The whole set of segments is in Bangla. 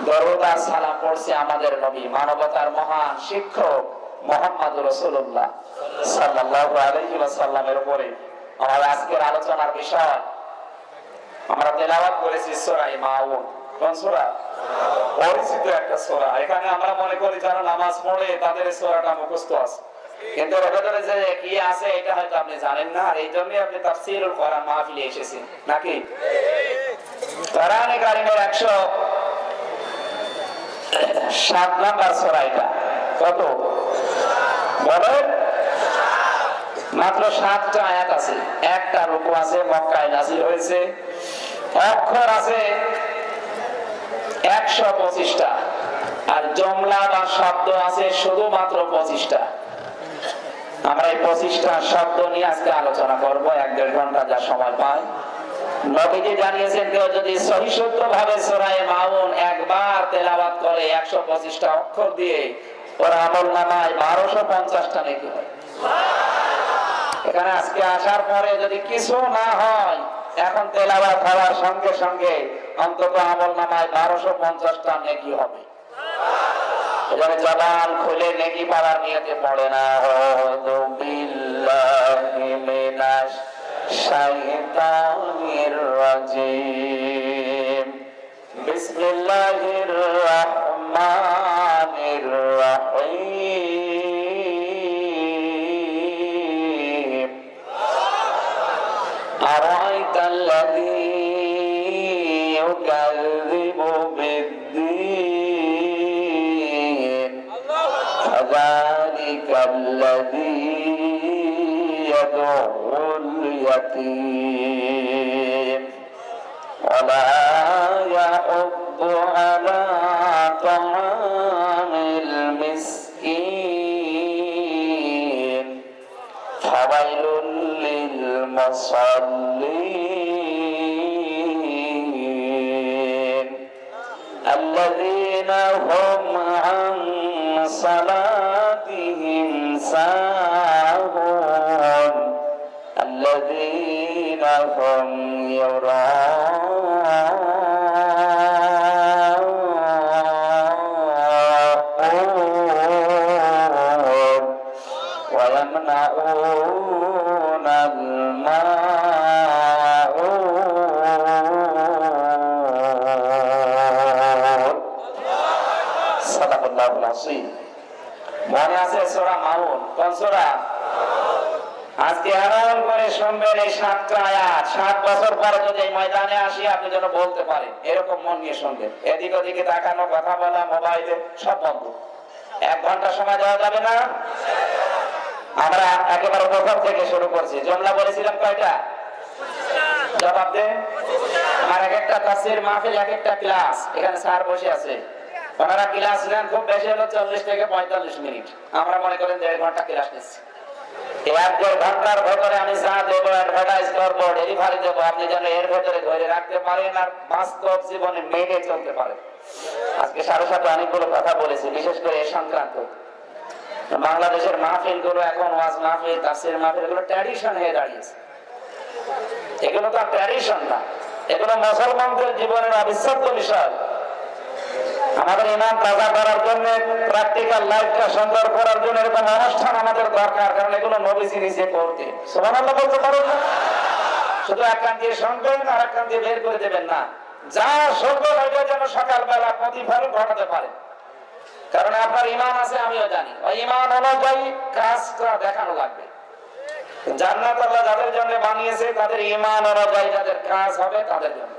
দরুদ আর সালাম পড়ছি আমাদের নবী, মানবতার মহান শিক্ষক মুহাম্মদুর রাসূলুল্লাহ সাল্লাল্লাহু আলাইহি ওয়াসাল্লামের উপরে। আমার আজকের আলোচনার বিষয়, আমরা তেলাওয়াত করেছি সূরা মাউন। কোন সূরা? পরিচিত একটা সূরা। এখানে আমরা মনে করি যারা নামাজ পড়ে তাদের এই সূরাটা মুখস্থ আছে, কিন্তু এর ভেতরে যে কি আছে এটা হয়তো আপনি জানেন না, আর এই জন্যই আপনি তাফসীরুল কোরআন মাহফিলে এসেছেন নাকি? কোরআনে কারীমের 107 নাম্বার সূরা এটা। কত বলেন? মাত্র 7টা আয়াত আছে, একটা রুকু আছে, মক্কায় নাযিল হয়েছে, অক্ষর আছে 125টা, আর জমলা বা শব্দ আছে শুধুমাত্র 25টা। আমরা এই 25টা শব্দ নিয়ে আজকে আলোচনা করব 1-1.5 ঘন্টা যা সময় পাই। নবীজি জানিয়েছেন কেউ যদি সহিষ্ণুভাবে সূরা মাউন একবার তেলাওয়াত করে 125টা অক্ষর দিয়ে, ওর আমলনামায় 1250টা নেকি হয়। এখানে আজকে আসার পরে যদি কিছু না হয়, এখন তেলাওয়াত হওয়ার সঙ্গে সঙ্গে অন্তত আমলনামায় 1250টা নেকি হবে। এখানে জবান খুলে নেকি পাওয়ার নিয়তে পড়ে না, আউযু বিল্লাহি মিনাশ শাইতানির রাজিম, বিসমিল্লাহির রাহমানির রাহিম, আরাআইতাল্লাযী ইউকাযযিবু বিদ্দীন, ফাযালিকাল্লাযী ইয়াদউল ইয়াতীম, ওয়ালা ইয়াহুদ্দু আলা তাআমিল মিসকিন, ফাওয়াইলুল লিল মুসাল্লিন, আল্লাযীনা হুম আন সালাতিহিম সাহুন, আল্লাযীনা হুম ইউরাউন ওয়া ইয়ামনাউনাল মাউন। সাদাকাল্লাহুল আযীম। মনে আছে সূরা মাউন? কোন সূরা? আজকে আরাম করে শুনবেন এই 7টা আয়াত। 7 বছর পরে যদি এই ময়দানে আসি আপনি যেন বলতে পারেন, এরকম মন নিয়ে শুনবেন। এদিক ওদিকে তাকানো, কথা বলা, মোবাইলে সব বন্ধ। 1 ঘন্টা সময় দেওয়া যাবে না। আমরা একেবারে প্রথম থেকে শুরু করছি। জমলা বলেছিলাম কয়টা? জবাব দে। আমার একটা তাফসীর মাহফিল, একটা ক্লাস। এখানে স্যার বসে আছে, ওনারা ক্লাস নেন খুব বেশি হলো 40 থেকে 45 মিনিট। আমরা মনে করেন 1.5 ঘন্টা ক্লাস নিচ্ছি। এই 1-1.5 ঘন্টার ভেতরে আমি যা দেবো, অ্যাডভার্টাইজ করবো, ডেলিভারি দেবো, আপনি যেন এর ভেতরে ধরে রাখতে পারেন আর বাস্তব জীবনে মেনে চলতে পারেন। আজকে 7:30 অনেকগুলো কথা বলেছি, বিশেষ করে এই সংক্রান্ত। বাংলাদেশের মাহফিল গুলো এখন ওয়াজ মাহফিল, তাফসীর মাহফিল এগুলো ট্র্যাডিশন হয়ে দাঁড়িয়েছে। এগুলো তো ট্র্যাডিশন না, এগুলো মুসলমানদের জীবনের অবিচ্ছেদ্য বিষয়। আমাদের ঈমান তাজা করার জন্য, প্র্যাকটিক্যাল লাইফটা সুন্দর করার জন্য এরকম অনুষ্ঠান আমাদের দরকার, কারণ এগুলো নবীজি নিজে করতেন। সুবহানাল্লাহ বলতে পারেন না? শুধু এক কান দিয়ে শুনবেন আর এক কান দিয়ে বের করে দেবেন না। যা শুনবেন ওইটা যেন সকালবেলা প্রতিফলন ঘটাতে পারে, কারণ আপনার ঈমান আছে আমিও জানি। ওই ঈমান অনুযায়ী কাজটা দেখানো লাগবে। জান্নাত আল্লাহ যাদের জন্য বানিয়েছে তাদের ঈমান অনুযায়ী যাদের কাজ হবে তাদের জন্য।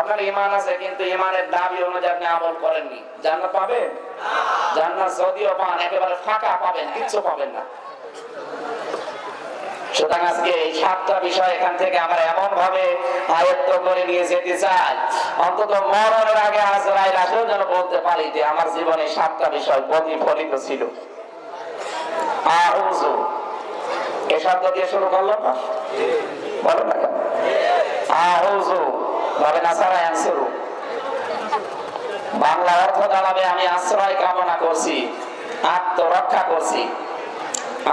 আপনার ঈমান আছে কিন্তু ঈমানের দাবি অনুযায়ী আপনি আমল করেননি, জান্নাত পাবেন না। জান্নাত যদিও পান একেবারে ফাঁকা পাবেন, কিচ্ছু পাবেন না। সুতরাং আজকে এই 7টা বিষয় এখান থেকে আমরা এমন ভাবে আয়ত্ত করে নিয়ে যেতে চাই, অন্তত মরণের আগে আজরাইল আসলেও যেন বলতে পারি যে আমার জীবনে 7টা বিষয় প্রতিফলিত ছিল। আউযু, এই শব্দ দিয়ে শুরু করলাম না, বলো না কেন? আউযু ভাবে নাসারা আনসুরু, বাংলা অর্থ দাঁড়াবে আমি আশ্রয় কামনা করছি, আত্মরক্ষা করছি।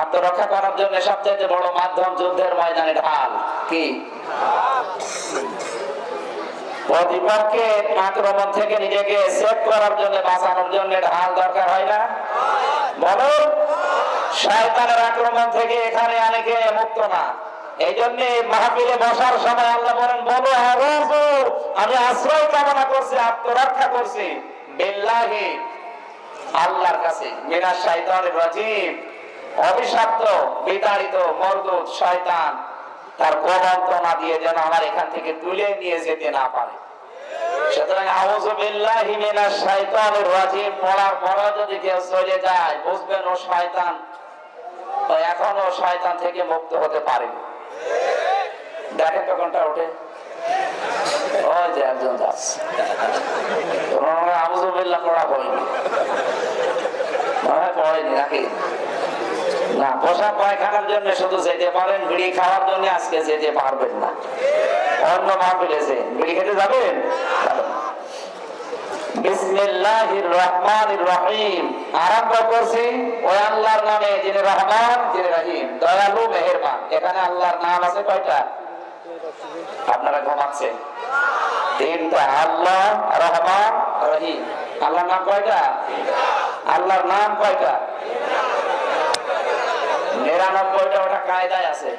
আত্মরক্ষা করার জন্য সবচেয়ে বড় মাধ্যম যুদ্ধের ময়দানে ঢাল। কি প্রতিপক্ষের আক্রমণ থেকে নিজেকে সেভ করার জন্য, বাঁচানোর জন্য ঢাল দরকার হয় না? বলুন, শয়তানের আক্রমণ থেকে এখানে অনেকে মুক্ত না। এই জন্য মাহফিলে বসার সময় আল্লাহ বলেন, বলো আমি আশ্রয় কামনা করছি, আত্মরক্ষা করছি বিল্লাহি, আল্লাহর কাছে, মিনাশ শাইতানির রাজিম, অভিশপ্ত বিতাড়িত মরদুদ শয়তান তার কুমন্ত্রণা দিয়ে যেন আমার এখান থেকে তুলে নিয়ে যেতে না পারে। সুতরাং আউযু বিল্লাহি মিনাশ শাইতানির রাজিম পড়ার পরে যদি কেউ চলে যায়, বুঝবেন ও শয়তান, এখনো শয়তান থেকে মুক্ত হতে পারেনি। দেখেন তো কোনটা ওঠে, ওই যে একজন যাচ্ছে, আউযু বিল্লাহ পড়া হয়নি, পড়েনি নাকি? না, পোশাক পায়খানার জন্য শুধু যেতে পারেন, বিড়ি খাওয়ার জন্য আজকে যেতে পারবেন না। অন্য মাহফিলে বিড়ি খেতে যাবেন। বিসমিল্লাহির রহমানির রহিম, আরম্ভ করছি ওই আল্লাহর নামে যিনি রহমান যিনি রহিম, দয়ালু মেহেরবান। এখানে আল্লাহর নাম আছে কয়টা? আপনারা ঘুমাচ্ছেন? তিনটা। আল্লাহ, রহমান, রহিম। আল্লাহর নাম কয়টা? আল্লাহর নাম কয়টা? 99টা। ওটা কায়দায় আছে।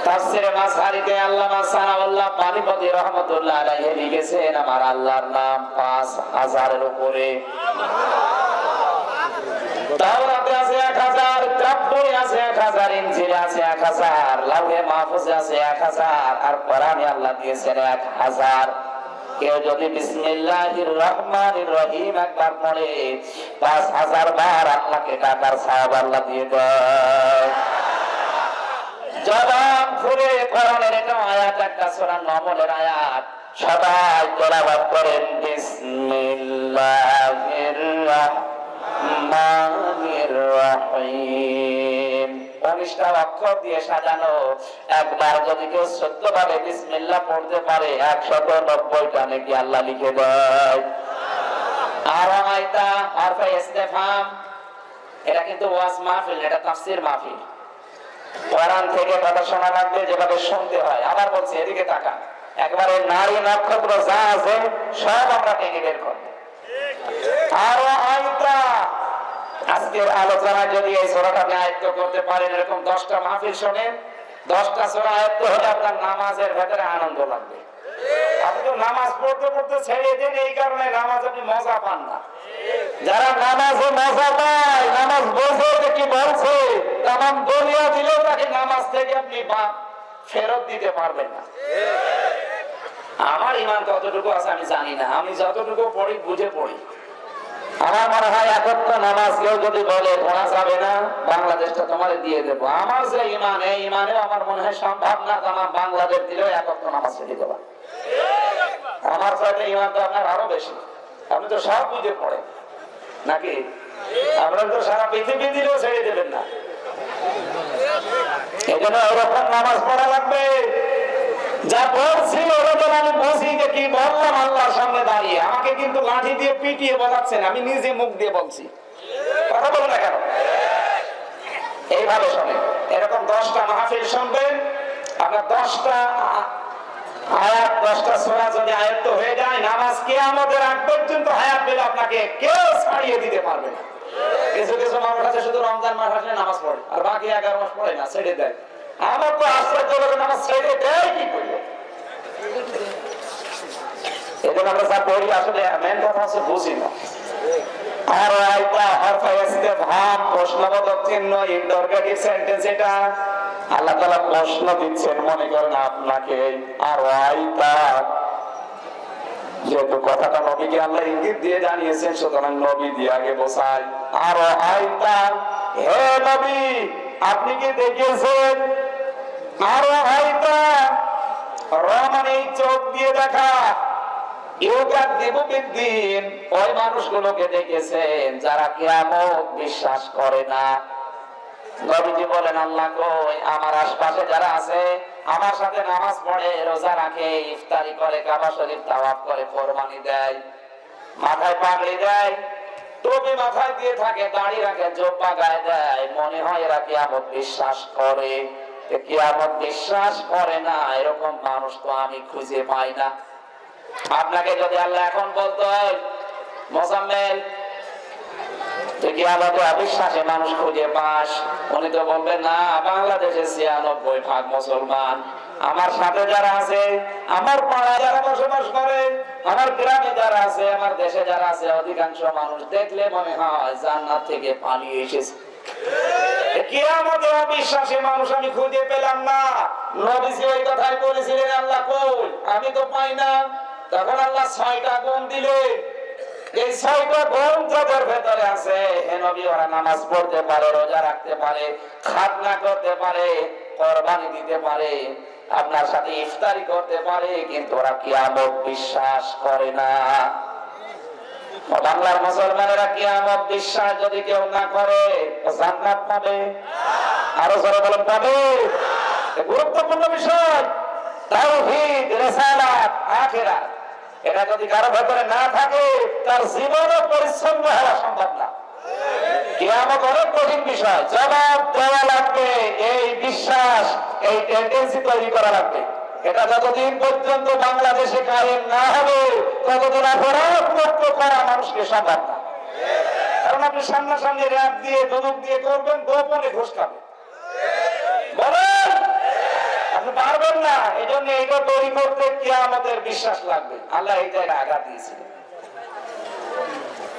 তাফসীরে মাসহারিতে আল্লামা সানাউল্লাহ পানিপতি রাহমাতুল্লাহ আলাইহি লিখেছেন, আমার আল্লাহর নাম 5000 এর উপরে। তাওরাতে আছে 1000, তাবুরে আছে 1000, ইনজিলে আছে 1000, লাউহে মাহফুজে আছে 1000, আর কোরআনে আল্লাহ দিয়েছেন 1000। কেউ যদি বিসমিল্লাহির রহমানির রহিম একবার পড়ে 5000 বার আল্লাহকে ডাকার সওয়াব আল্লাহ দিয়ে দেয়। জবান খুলে কোরআনের একটা আয়াত, একটা সূরা নম্বরের আয়াত, সবাই তেলাওয়াত করেন, বিসমিল্লাহির রাহমানির রহিম। 19টা অক্ষর দিয়ে সাজানো। একবার যদি কেউ 14 ভাবে বিসমিল্লাহ পড়তে পারে 190টা নেকি আল্লাহ লিখে দেয়। আর আয়াতা হরফে ইস্তেফহাম, এটা কিন্তু ওয়াজ মাহফিল, এটা তাফসীর মাহফিল। কোরআন থেকে কথা শোনা লাগবে, যেভাবে শুনতে হয়। আবার বলছি, এদিকে তাকান, একবারে নারী নক্ষত্র যা আছে সব আমরা টেনে বের করব। আর আয়াতা, আজকের আলোচনা যদি এই সূরাটা আপনি আয়ত্ত করতে পারেন, এরকম 10টা মাহফিল শুনেন, 10টা সূরা আয়ত্ত হলে আপনার নামাজের ভেতরে আনন্দ লাগবে। আপনি তো নামাজ পড়তে পড়তে ছেড়ে দেন, এই কারণে নামাজ আপনি মজা পান না। যারা নামাজে মজা পায়, নামাজ বোঝে যে কি বলছে, তামাম দুনিয়া দিলেও তাকে নামাজ থেকে আপনি ফেরত দিতে পারবেন না। আমার ঈমান কতটুকু আছে আমি জানি না, আমি যতটুকু পড়ি বুঝে পড়ি। আমার মনে হয় একত্র নামাজ কেউ যদি বলে পড়া যাবে না, বাংলাদেশটা তোমার দিয়ে দেবো, আমার যে ঈমান, এই ঈমানেও আমার মনে হয় সম্ভব না আমার বাংলাদেশ দিলেও একত্র নামাজ ছেড়ে দেবা। আমার চাইতে ঈমান তো আপনার আরো বেশি, আপনি তো সব বুঝে পড়েন নাকি? আপনার তো সারা পৃথিবী দিলেও ছেড়ে দেবেন না। এই জন্য ওরকম নামাজ পড়া লাগবে। যা বলছি ওরকম আমি বুঝি যে কি বললাম আল্লাহর সামনে দাঁড়িয়ে। আমাকে কিন্তু লাঠি দিয়ে পিটিয়ে বলাচ্ছেন, আমি নিজে মুখ দিয়ে বলছি। কথা বলো না কেন? এইভাবে শোনেন, এরকম 10টা মাহফিল শুনবেন, আপনার 10টা আয়াত, 10টা সূরা যদি আয়ত্ত হয়ে যায়, নামাজ কিয়ামতের আগ পর্যন্ত হায়াত পেলে আপনাকে কেউ ছাড়িয়ে দিতে পারবে না। কিছু কিছু মানুষ আছে শুধু রমজান মাস আসলে নামাজ পড়ে, আর বাকি 11 মাস পড়ে না, ছেড়ে দেয়। আমার তো আশ্চর্য লাগে, নামাজ ছেড়ে দেয় কি করবে? এজন্য আমরা যা পড়ি আসলে মেন কথা হচ্ছে বুঝি না। আর আয়াতটা হরফে ইস্তেফহাম, প্রশ্নবোধক চিহ্ন, ইন্টারোগেটিভ সেন্টেন্স, এটা আল্লাহ তাআলা প্রশ্ন দিচ্ছেন, মনে করেন আপনাকে। আর আয়াতটা, যেহেতু কথাটা নবীকে আল্লাহ ইঙ্গিত দিয়ে জানিয়েছেন, সুতরাং নবী দিয়ে আগে বোঝায়। আর আয়াতটা, হে নবী আপনি কি দেখেছেন? আর আয়াতটা, মানে চোখ দিয়ে দেখা, ইউকাযযিবুবিদ্দিন, ওই মানুষগুলোকে দেখেছেন যারা কিয়ামত বিশ্বাস করে না। নবীজি বলেন, আল্লাহ কই? আমার আশপাশে যারা আছে, আমার সাথে নামাজ পড়ে, রোজা রাখে, ইফতারি করে, কাবা শরীফ তাওয়াফ করে, কোরবানি দেয়, মাথায় পাগড়ি দেয়, টুপি মাথায় দিয়ে থাকে, দাড়ি রাখে, জুব্বা গায়ে দেয়, মনে হয় এরা কিয়ামত বিশ্বাস করে। কিয়ামত বিশ্বাস করে না এরকম মানুষ তো আমি খুঁজে পাই না। আপনাকে যদি আল্লাহ এখন বলতো মোজাম্মেল তুই কিয়ামতে অবিশ্বাসী মানুষ খুঁজে পাস, উনি তো বলবেন না বাংলাদেশে ৯৬% মুসলমান, আমার সাথে যারা আছে, আমার পাড়ায় যারা বসবাস করে, আমার গ্রামে যারা আছে, আমার দেশে যারা আছে, অধিকাংশ মানুষ দেখলে মনে হয় জান্নাত থেকে পালিয়ে এসেছে। কিয়ামতে অবিশ্বাসী মানুষ আমি খুঁজে পেলাম না। নবীজি ওই কথাই বলেছিলেন আল্লাহ কই, আমি তো পাই না। তখন আল্লাহ ৬টা গুণ দিলেন। এই ৬টা গুণ যাদের ভেতরে আছে, হে নবী, ওরা নামাজ পড়তে পারে, রোজা রাখতে পারে, খাতনা করতে পারে, কুরবানি দিতে পারে, আপনার সাথে ইফতারি করতে পারে, কিন্তু ওরা কিয়ামত বিশ্বাস করে না। বাংলার মুসলমানেরা কিয়ামত বিশ্বাস যদি কেউ না করে জান্নাত পাবে? আরো জোরে বলেন পাবে? গুরুত্বপূর্ণ বিষয় তাওহীদ, রিসালাত, আখিরাত। এটা যদি কারো ভেতরে না থাকে তার জীবনও পরিচ্ছন্ন হওয়া সম্ভব না। কিয়ামত অনেক কঠিন বিষয়, জবাব দেওয়া লাগবে। এই বিশ্বাস, এই টেন্ডেন্সি তৈরি করা লাগবে। এটা যতদিন পর্যন্ত বাংলাদেশে কায়েম না হবে ততদিন অপরাধ মুক্ত করা মানুষকে সম্ভব না। কারণ আপনি সামনাসামনি র‍্যাব দিয়ে দুদক দিয়ে করবেন, গোপনে ঘুষ খাবেন, বলেন আপনি পারবেন না। এই জন্য এইটা তৈরি করতে কিয়ামতের বিশ্বাস লাগবে। আল্লাহ এই জায়গায় আঘাত দিয়েছিলেন।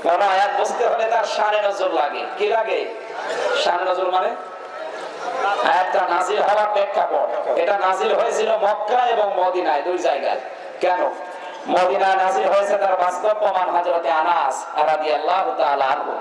কোন আয়াত বুঝতে হলে তার শানে নজর লাগে। কি লাগে? শানে নজর মানে আয়াতটা নাজিল হওয়ার প্রেক্ষাপট। এটা নাজিল হয়েছিল মক্কা এবং মদিনায়, দুই জায়গায়। কেন মদিনায় নাজিল হয়েছে তার বাস্তব প্রমাণ হযরতে আনাস রাদিয়াল্লাহু তাআলা আনহু।